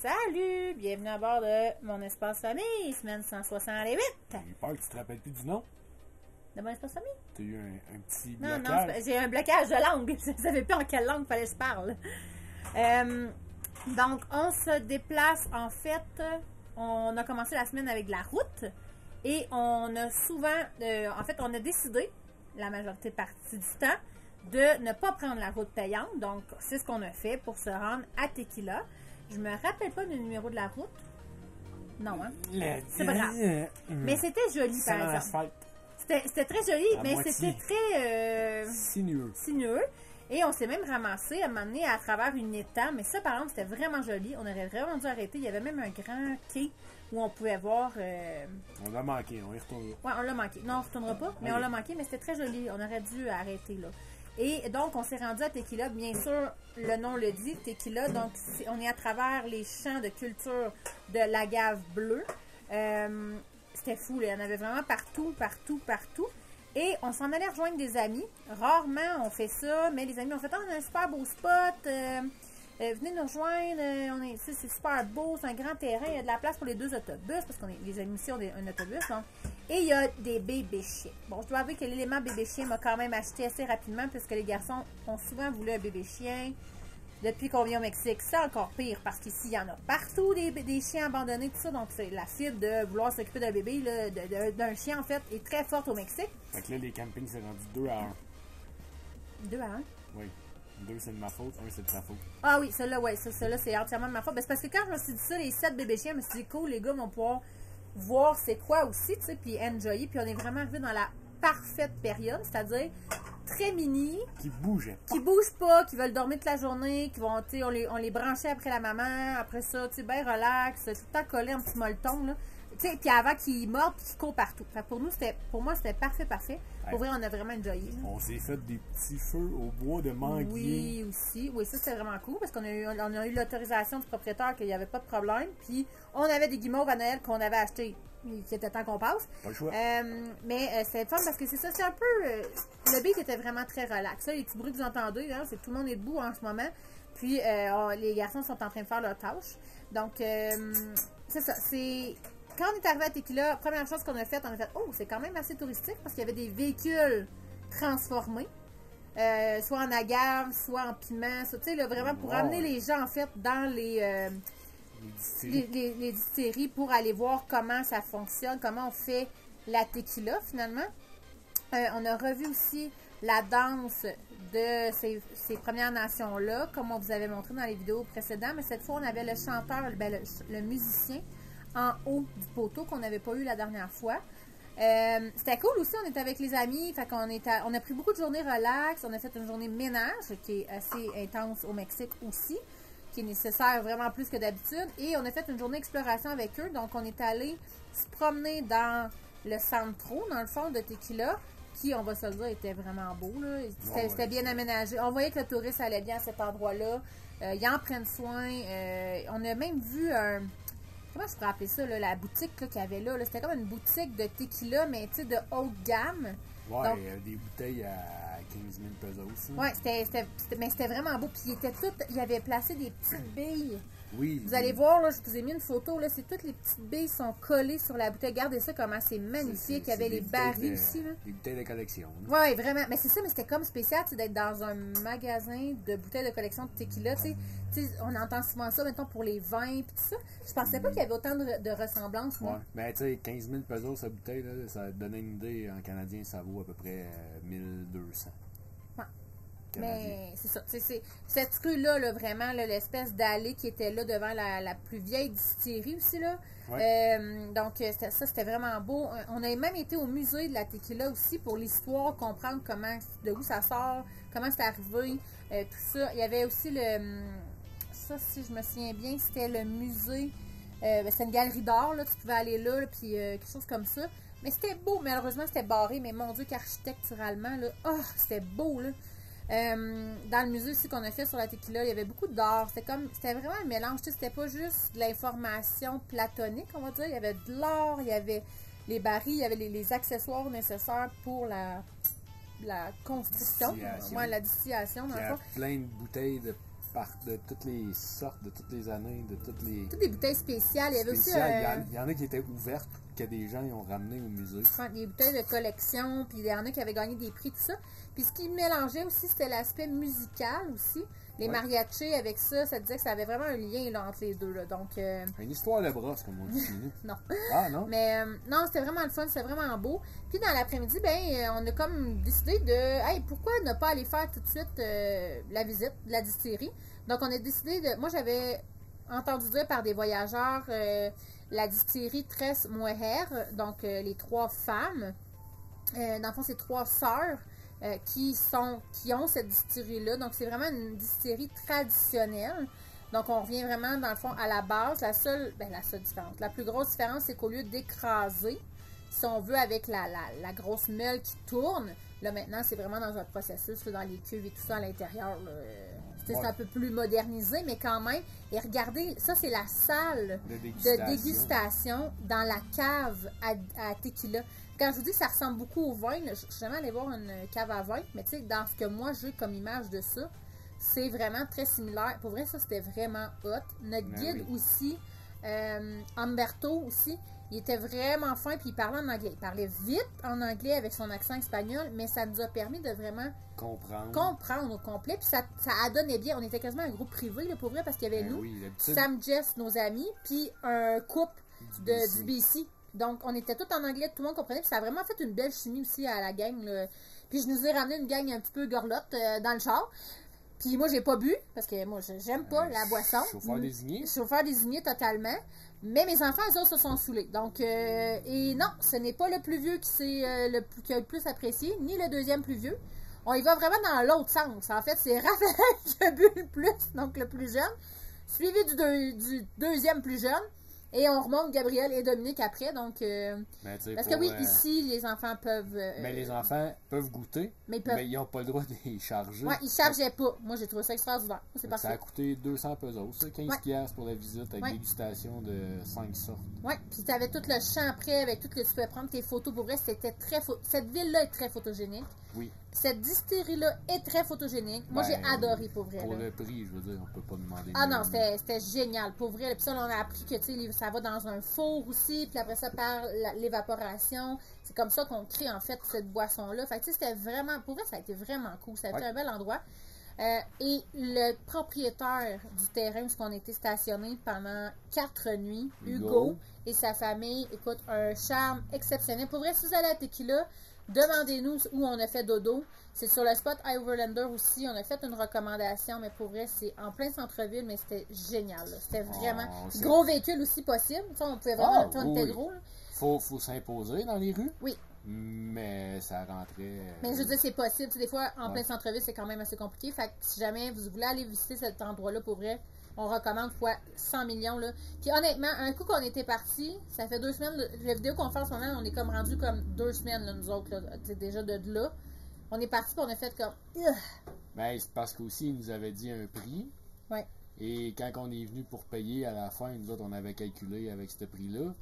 Salut! Bienvenue à bord de mon espace famille, semaine 168. J'ai peur que tu te rappelles plus du nom. De mon espace famille? Tu as eu un petit Non, blocage. j'ai un blocage de langue. Je ne savais plus en quelle langue fallait que je parle. Donc, on se déplace, en fait, on a commencé la semaine avec de la route et on a souvent, en fait, on a décidé, la majorité partie du temps, de ne pas prendre la route payante. Donc, c'est ce qu'on a fait pour se rendre à Tequila. Je me rappelle pas du numéro de la route. Non, hein? C'est pas grave. Mais c'était joli, par exemple. C'était très joli, mais c'était très sinueux. Et on s'est même ramassé à m'amener à travers une étang. Mais ça, par exemple, c'était vraiment joli. On aurait vraiment dû arrêter. Il y avait même un grand quai où on pouvait voir... On l'a manqué, on y retournera. Ouais, on l'a manqué. Non, on ne retournera pas, mais on l'a manqué. Mais c'était très joli. On aurait dû arrêter là. Et donc, on s'est rendu à Tequila. Bien sûr, le nom le dit, Tequila. Donc, on est à travers les champs de culture de l'agave bleue. C'était fou, là. Il y en avait vraiment partout. Et on s'en allait rejoindre des amis. Rarement, on fait ça, mais les amis ont fait « on a un super beau spot. Venez nous rejoindre. C'est super beau. C'est un grand terrain. Il y a de la place pour les 2 autobus, parce que les amis ici ont un autobus. Donc. Et il y a des bébés chiens. Bon, je dois avouer que l'élément bébé chien m'a quand même acheté assez rapidement, puisque les garçons ont souvent voulu un bébé chien. Depuis qu'on vient au Mexique, c'est encore pire, parce qu'ici, il y en a partout des chiens abandonnés, tout ça. Donc, c'est la fibre de vouloir s'occuper d'un bébé, d'un chien, en fait, est très forte au Mexique. Fait que là, les campings, c'est rendu 2 à 1. 2 à 1? Oui. 2, c'est de ma faute. 1, c'est de ta faute. Ah oui, celle-là, ouais. Celle-là, c'est entièrement de ma faute. Ben, c'est parce que quand je me suis dit ça, les 7 bébés chiens, je me suis dit, cool, les gars vont pouvoir voir c'est quoi aussi, tu sais, puis enjoyer. Puis on est vraiment arrivé dans la parfaite période, c'est-à-dire très mini. Qui bougeait pas. Qui bougent pas, qui veulent dormir toute la journée, qui vont, tu sais, on les branchait après la maman, après ça, tu sais, ben relax, tout le temps collé un petit molleton, là. Tu sais, puis avant qu'ils mordent, puis qu'ils courent partout. Fait pour moi, c'était parfait. Pour vrai, on a vraiment enjoyé. On s'est fait des petits feux au bois de manguier. Oui, aussi. Oui, ça, c'était vraiment cool, parce qu'on a eu l'autorisation du propriétaire qu'il n'y avait pas de problème. Puis, on avait des guimauves à Noël qu'on avait achetés, qui était temps qu'on passe. Pas le choix. Mais c'est fun, parce que c'est ça, c'est un peu... le beat était vraiment très relax. Là, les petits bruits que vous entendez, là, c'est que tout le monde est debout en ce moment. Puis, les garçons sont en train de faire leur tâche. Donc, c'est ça, c'est... Quand on est arrivé à Tequila, première chose qu'on a faite, on a fait « Oh, c'est quand même assez touristique » parce qu'il y avait des véhicules transformés, soit en agave, soit en piment, tu sais, là, vraiment pour amener les gens, en fait, dans les distilleries pour aller voir comment ça fonctionne, comment on fait la tequila, finalement. On a revu aussi la danse de ces Premières Nations-là, comme on vous avait montré dans les vidéos précédentes, mais cette fois, on avait le chanteur, le musicien, en haut du poteau qu'on n'avait pas eu la dernière fois. C'était cool aussi, on était avec les amis, fait qu'on on a pris beaucoup de journées relax, on a fait une journée ménage qui est assez intense au Mexique aussi, qui est nécessaire vraiment plus que d'habitude, et on a fait une journée exploration avec eux, donc on est allé se promener dans le centro, dans le fond de Tequila, qui, on va se le dire, était vraiment beau, là. C'était bien aménagé. On voyait que le touriste allait bien à cet endroit-là, ils en prennent soin, on a même vu comment je pourrais appeler ça, là, la boutique qu'il y avait là? C'était comme une boutique de tequila, mais tu sais, de haute gamme. Ouais, donc, des bouteilles à 15 000 pesos. Ouais, mais c'était vraiment beau. Puis il avait placé des petites billes. Oui. Vous allez voir, là, je vous ai mis une photo, là, c'est toutes les petites billes sont collées sur la bouteille. Regardez ça, comment c'est magnifique. Il y avait les barils aussi, là. Des bouteilles de collection. Oui, vraiment. Mais c'est ça, mais c'était comme spécial, d'être dans un magasin de bouteilles de collection de tequila, tu sais. On entend souvent ça, mettons, pour les vins et tout ça. Je pensais pas qu'il y avait autant de ressemblances, moi. Ouais, mais tu sais, 15 000 pesos, cette bouteille, là, ça donne une idée. En canadien, ça vaut à peu près 1200. Ouais. Mais c'est ça. Cette rue-là, là, vraiment, l'espèce d'allée qui était là devant la plus vieille distillerie aussi, là. Ouais. Donc, ça, c'était vraiment beau. On a même été au musée de la tequila aussi pour l'histoire, comprendre de où ça sort, comment c'est arrivé, tout ça. Il y avait aussi ça, si je me souviens bien, c'était le musée. C'était une galerie d'art, là. Tu pouvais aller là, puis quelque chose comme ça. Mais c'était beau. Malheureusement, c'était barré. Mais mon Dieu, qu'architecturalement, là, c'était beau, là. Dans le musée aussi qu'on a fait sur la tequila, il y avait beaucoup d'art. C'était vraiment un mélange. C'était pas juste de l'information platonique, on va dire. Il y avait de l'art, il y avait les barils, il y avait les accessoires nécessaires pour la construction, la distillation. Il y a plein de bouteilles de de toutes les sortes, de toutes les années, de toutes les... Toutes des bouteilles spéciales. Il y avait aussi... Il y en a qui étaient ouvertes, que des gens ils ont ramené au musée. Des bouteilles de collection, puis il y en a qui avaient gagné des prix, tout ça. Puis ce qui mélangeait aussi, c'était l'aspect musical aussi. Les mariachis avec ça, ça disait que ça avait vraiment un lien là, entre les deux. Là. Donc, une histoire de brosse, comme on dit chez nous. Non. Ah, non? Mais non, c'était vraiment le fun, c'était vraiment beau. Puis dans l'après-midi, on a comme décidé de... Hey, pourquoi ne pas aller faire tout de suite la visite de la distillerie? Donc, on a décidé de... Moi, j'avais entendu dire par des voyageurs la distillerie Tres Mujeres, donc les 3 femmes. Dans le fond, c'est 3 sœurs. Qui ont cette distillerie-là. Donc, c'est vraiment une distillerie traditionnelle. Donc, on revient vraiment, dans le fond, à la base. La seule différence. La plus grosse différence, c'est qu'au lieu d'écraser, si on veut, avec la grosse meule qui tourne, là, maintenant, c'est vraiment dans un processus, là, dans les cuves et tout ça à l'intérieur. C'est un peu plus modernisé, mais quand même. Et regardez, ça, c'est la salle de dégustation dans la cave à tequila. Quand je vous dis que ça ressemble beaucoup au vin, je suis jamais allée voir une cave à vin, mais tu sais, dans ce que moi j'ai comme image de ça, c'est vraiment très similaire. Pour vrai, ça, c'était vraiment hot. Notre guide aussi, Humberto aussi, il était vraiment fin, puis il parlait en anglais. Il parlait vite en anglais avec son accent espagnol, mais ça nous a permis de vraiment comprendre au complet. Puis ça a donné bien. On était quasiment un groupe privé, là, pour vrai, parce qu'il y avait nous, Sam, Jess, nos amis, puis un couple du BC. Donc, on était tous en anglais, tout le monde comprenait. Puis ça a vraiment fait une belle chimie aussi à la gang. Là. Puis je nous ai ramené une gang un petit peu gorlotte dans le char. Puis moi, j'ai pas bu, parce que moi, j'aime pas la boisson. Chauffeur désigné. Chauffeur désigné totalement. Mais mes enfants, eux autres, se sont saoulés. Donc, et non, ce n'est pas le plus vieux qui a le plus apprécié, ni le deuxième plus vieux. On y va vraiment dans l'autre sens. En fait, c'est Raphaël qui a bu le plus, donc le plus jeune, suivi du deuxième plus jeune. Et on remonte Gabriel et Dominique après, donc... parce que oui, ici, les enfants peuvent... mais les enfants peuvent goûter, mais ils n'ont pas le droit de les charger. Oui, ils ne chargeaient pas. Moi, j'ai trouvé ça extraordinaire. C'est parfait. Ça a coûté 200 pesos, ça, 15$ pour la visite avec dégustation de 5 sortes. Oui, puis tu avais tout le champ après, avec tout ce que tu pouvais prendre tes photos. Pour vrai, c'était très... Cette ville-là est très photogénique. Oui. Cette distillerie-là est très photogénique. Moi, j'ai adoré, pour vrai. Pour le prix, je veux dire, on peut pas demander mieux. Non, c'était génial, pour vrai. Puis ça, on a appris que, tu sais, ça va dans un four aussi, puis après ça, par l'évaporation. C'est comme ça qu'on crée, en fait, cette boisson-là. Fait que, tu sais, c'était vraiment... Pour vrai, ça a été vraiment cool. Ça a été un bel endroit. Et le propriétaire du terrain où on était stationné pendant 4 nuits, Hugo, et sa famille, écoute, un charme exceptionnel. Pour vrai, si vous allez à Tequila, demandez-nous où on a fait dodo. C'est sur le spot Overlander aussi. On a fait une recommandation, mais pour vrai, c'est en plein centre-ville, mais c'était génial. C'était vraiment... Gros véhicule aussi possible. Ça, on pouvait vraiment... on était gros. Là. Faut s'imposer dans les rues. Oui. Mais ça rentrait... Mais je veux dire, c'est possible. Des fois, en plein centre-ville, c'est quand même assez compliqué. Fait que si jamais vous voulez aller visiter cet endroit-là, pour vrai, on recommande fois 100 millions. Là. Puis honnêtement, un coup qu'on était parti, ça fait 2 semaines, la vidéoconférence, on est comme rendu comme 2 semaines, là, nous autres, là, déjà de là. On est parti, puis on a fait comme... Ben, c'est parce qu'aussi, ils nous avaient dit un prix. Ouais. Et quand on est venu pour payer, à la fin, nous autres, on avait calculé avec ce prix-là.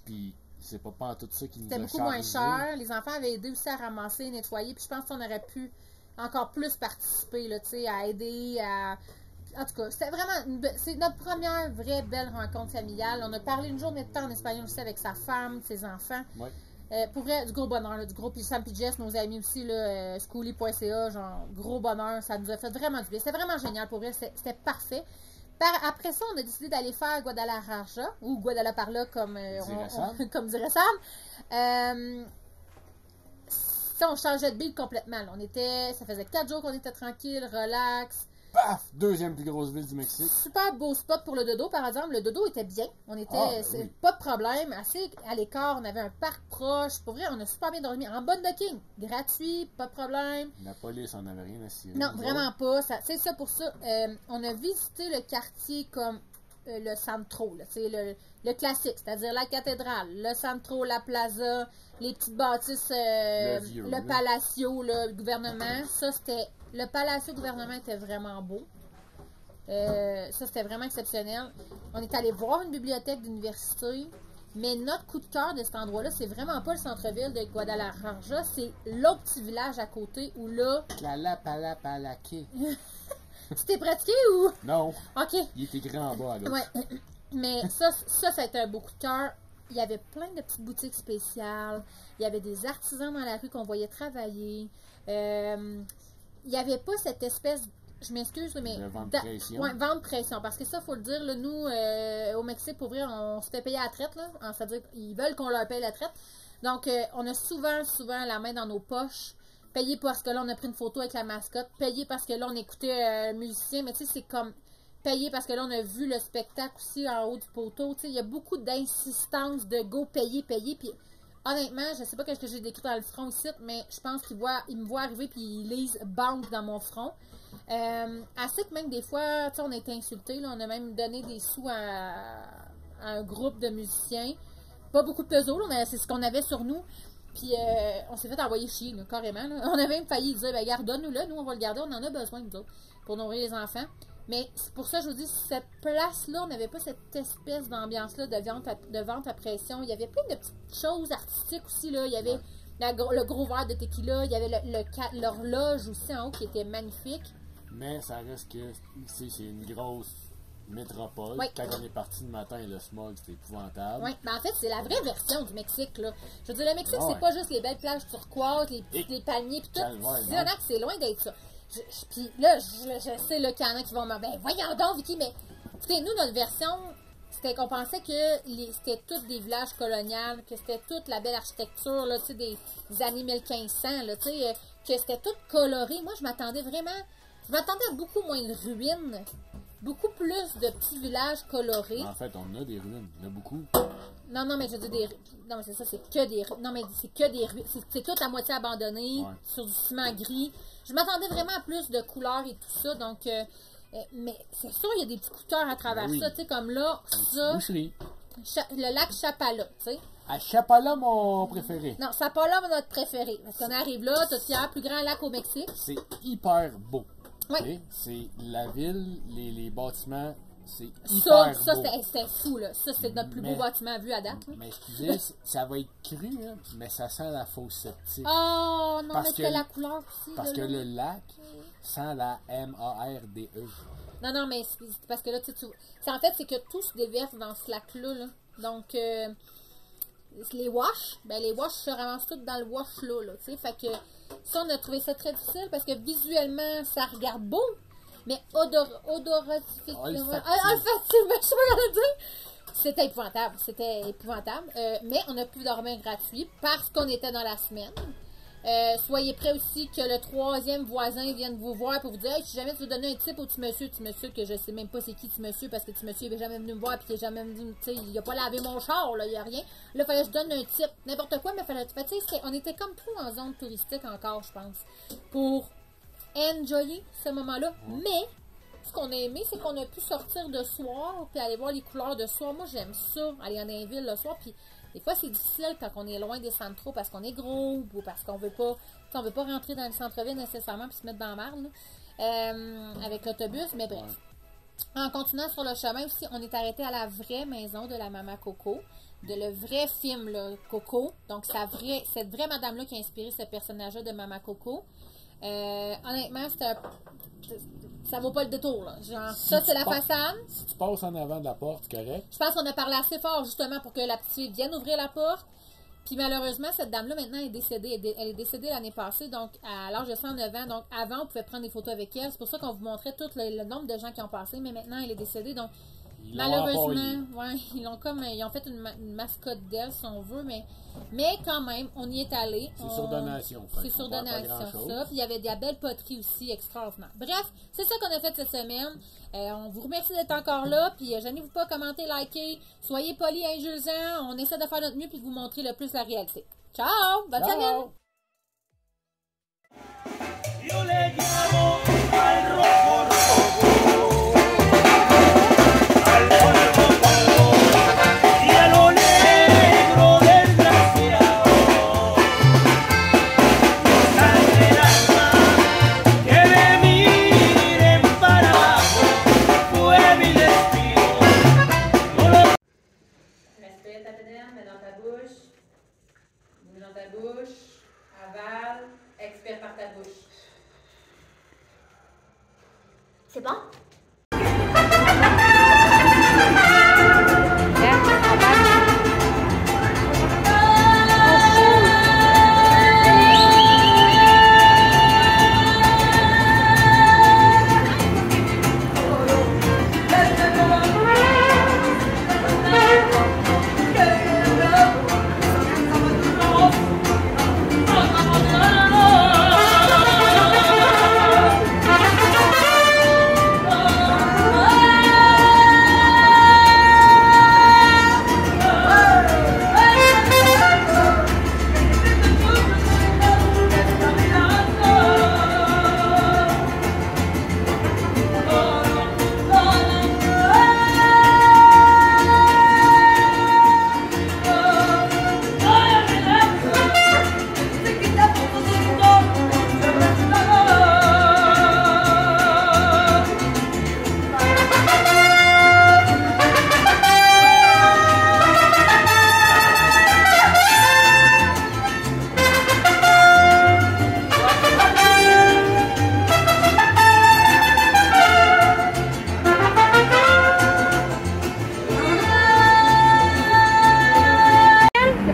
Puis... c'est pas tout ça qui nous a chargé. C'était beaucoup moins cher. Les enfants avaient aidé aussi à ramasser, nettoyer. Puis je pense qu'on aurait pu encore plus participer, là, tu sais, à aider, à... En tout cas, c'était vraiment... C'est notre première vraie belle rencontre familiale. On a parlé une journée de temps en espagnol aussi avec sa femme, ses enfants. Ouais. Pour vrai, du gros bonheur, là, du gros... Puis Sam et Jess, nos amis aussi, là, schooly.ca, genre, gros bonheur. Ça nous a fait vraiment du bien. C'était vraiment génial, pour vrai. C'était parfait. Après ça, on a décidé d'aller faire Guadalajara, ou Guadalajara, comme dirait Sam. On changeait de beat complètement. Là. Ça faisait 4 jours qu'on était tranquille, relax. Paf! Deuxième plus grosse ville du Mexique. Super beau spot pour le dodo, par exemple. Le dodo était bien. On était, pas de problème. Assez à l'écart, on avait un parc proche. Pour vrai, on a super bien dormi. En bonne docking. Gratuit, pas de problème. La police en avait rien à cirer. Non, vraiment pas. C'est ça pour ça. On a visité le quartier comme le Centro. Là, le classique, c'est-à-dire la cathédrale, le Centro, la plaza, les petites bâtisses, le Palacio, le gouvernement. Ça, c'était... Le Palacio gouvernement était vraiment beau. Ça, c'était vraiment exceptionnel. On est allé voir une bibliothèque d'université. Mais notre coup de cœur de cet endroit-là, c'est vraiment pas le centre-ville de Guadalajara. C'est l'autre petit village à côté où là... Tlalapalapalaké. Tu t'es pratiqué ou? Non. OK. Il est écrit en bas à gauche. Ouais. Mais ça a été un beau coup de cœur. Il y avait plein de petites boutiques spéciales. Il y avait des artisans dans la rue qu'on voyait travailler. Il n'y avait pas cette espèce, je m'excuse, mais... De vente pression. Ouais, vente pression. Parce que ça, il faut le dire, là, nous, au Mexique, pour vrai, on se fait payer à la traite. C'est-à-dire qu'ils veulent qu'on leur paye la traite. Donc, on a souvent la main dans nos poches. Payé parce que là, on a pris une photo avec la mascotte. Payé parce que là, on écoutait un musicien. Mais tu sais, c'est comme... Payé parce que là, on a vu le spectacle aussi en haut du poteau. Tu sais, il y a beaucoup d'insistance de go, payer. Puis, honnêtement, je sais pas ce que j'ai décrit dans le front ici, mais je pense qu'il me voit arriver puis ils lisent banque dans mon front. Assez que même des fois, tu sais, on a été insultés. Là, on a même donné des sous à un groupe de musiciens. Pas beaucoup de pesos, mais c'est ce qu'on avait sur nous. Puis on s'est fait envoyer chier, là, carrément. Là. On a même failli dire, ben garde, donne-nous-le, nous on va le garder, on en a besoin, nous autres, pour nourrir les enfants. Mais c'est pour ça que je vous dis, cette place-là, on n'avait pas cette espèce d'ambiance-là de vente à pression. Il y avait plein de petites choses artistiques aussi, là. Il y avait le gros verre de tequila, il y avait l'horloge aussi en haut qui était magnifique. Mais ça reste que c'est une grosse métropole. Oui. Quand on est parti le matin, le smog, c'était épouvantable. Oui, ben en fait, c'est la vraie version du Mexique, là. Je veux dire, le Mexique, Ouais. c'est pas juste les belles plages turquoises, les palmiers, puis tout. Il y en a que c'est loin d'être ça. Puis là, je sais là, qu'il y en a qui vont me dire, ben voyons donc, Vicky, mais écoutez, nous, notre version, c'était qu'on pensait que c'était tous des villages coloniaux, que c'était toute la belle architecture, là, tu sais, des années 1500, là, tu sais, que c'était tout coloré. Moi, je m'attendais à beaucoup moins de ruines, beaucoup plus de petits villages colorés. En fait, on a des ruines, il y en a beaucoup. Non, mais je veux dire non, mais c'est ça, c'est que des non, mais c'est que des c'est tout à moitié abandonné, sur du ciment gris. Je m'attendais vraiment à plus de couleurs et tout ça, donc mais c'est sûr, il y a des petits coups de cœur à travers ça, tu sais, comme là, ça, le lac Chapala, tu sais. À Chapala, mon préféré. Non, Chapala, notre préféré, parce qu'on arrive là, t'as le plus grand lac au Mexique. C'est hyper beau. Oui. C'est la ville, les bâtiments, c'est Ça, hyper beau. c'était fou, là. Ça, c'est notre plus beau bâtiment vu à date. Là. Mais excusez, ça va être cru, hein, mais ça sent la fausse septique. Oh, non, mais c'est la couleur aussi. Parce que le lac sent la M-A-R-D-E. Non, mais c'est parce que là, tu sais, en fait, c'est que tout se déverse dans ce lac-là. Là. Donc, les wash se ramassent toutes dans le wash-là. Là, tu sais, fait que ça, on a trouvé ça très difficile parce que visuellement, ça regarde beau. Mais olfactivement, je sais pas comment le dire. C'était épouvantable. Mais on a pu dormir gratuit parce qu'on était dans la semaine. Soyez prêts aussi que le troisième voisin vienne vous voir pour vous dire hey, si jamais tu veux donner un tip au petit monsieur que je sais même pas c'est qui petit monsieur parce que petit monsieur il n'est jamais venu me voir puis il est jamais venu, tu sais, il a pas lavé mon char, là, il n'y a rien. Là, il fallait que je donne un tip, n'importe quoi, mais fallait, tu sais, on était comme trop en zone touristique encore, je pense, pour enjoyer ce moment-là. Mais ce qu'on a aimé, c'est qu'on a pu sortir de soir puis aller voir les couleurs de soir. Moi, j'aime ça, aller en ville le soir, puis des fois, c'est difficile quand on est loin des centres trop parce qu'on est gros ou parce qu'on veut pas rentrer dans le centre-ville nécessairement puis se mettre dans la marde avec l'autobus. Mais bref. En continuant sur le chemin aussi, on est arrêté à la vraie maison de la maman Coco, de le vrai film là, Coco. Donc, cette vraie madame-là qui a inspiré ce personnage-là de Maman Coco. Honnêtement, ça vaut pas le détour. Là. Genre, ça, c'est la façade. Si tu passes en avant de la porte, c'est correct. Je pense qu'on a parlé assez fort justement pour que la petite fille vienne ouvrir la porte. Puis malheureusement, cette dame-là, maintenant, est décédée. Elle est décédée l'année passée, donc à l'âge de 109 ans. Donc avant, on pouvait prendre des photos avec elle. C'est pour ça qu'on vous montrait tout le nombre de gens qui ont passé. Mais maintenant, elle est décédée. Donc malheureusement, ils ont fait une mascotte d'elle, si on veut, mais quand même, on y est allé. C'est sur donation. C'est sur donation, ça. Puis il y avait de la belle poterie aussi, extraordinaire. Bref, c'est ça qu'on a fait cette semaine. On vous remercie d'être encore là. Puis gênez-vous pas, commentez, likez. Soyez polis, indulgents. On essaie de faire notre mieux puis de vous montrer le plus la réalité. Ciao! Bonne semaine! Yo le llamo al rojo rojo. Y a lo negro desgraciado, sangre el alma, que me miren para abajo, fue mi destino. Respire ta pédale, mets dans ta bouche, avale, expire par ta bouche. C'est bon?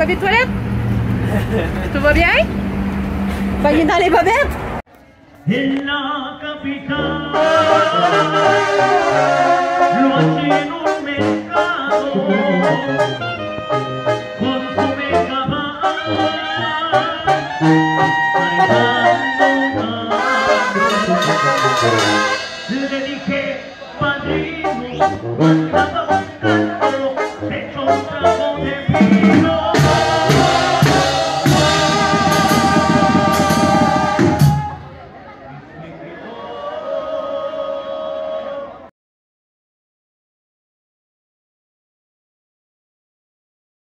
Papier de toilette? Tout va bien? Ben, il est dans les bobettes! En la capital lo hacen un mercado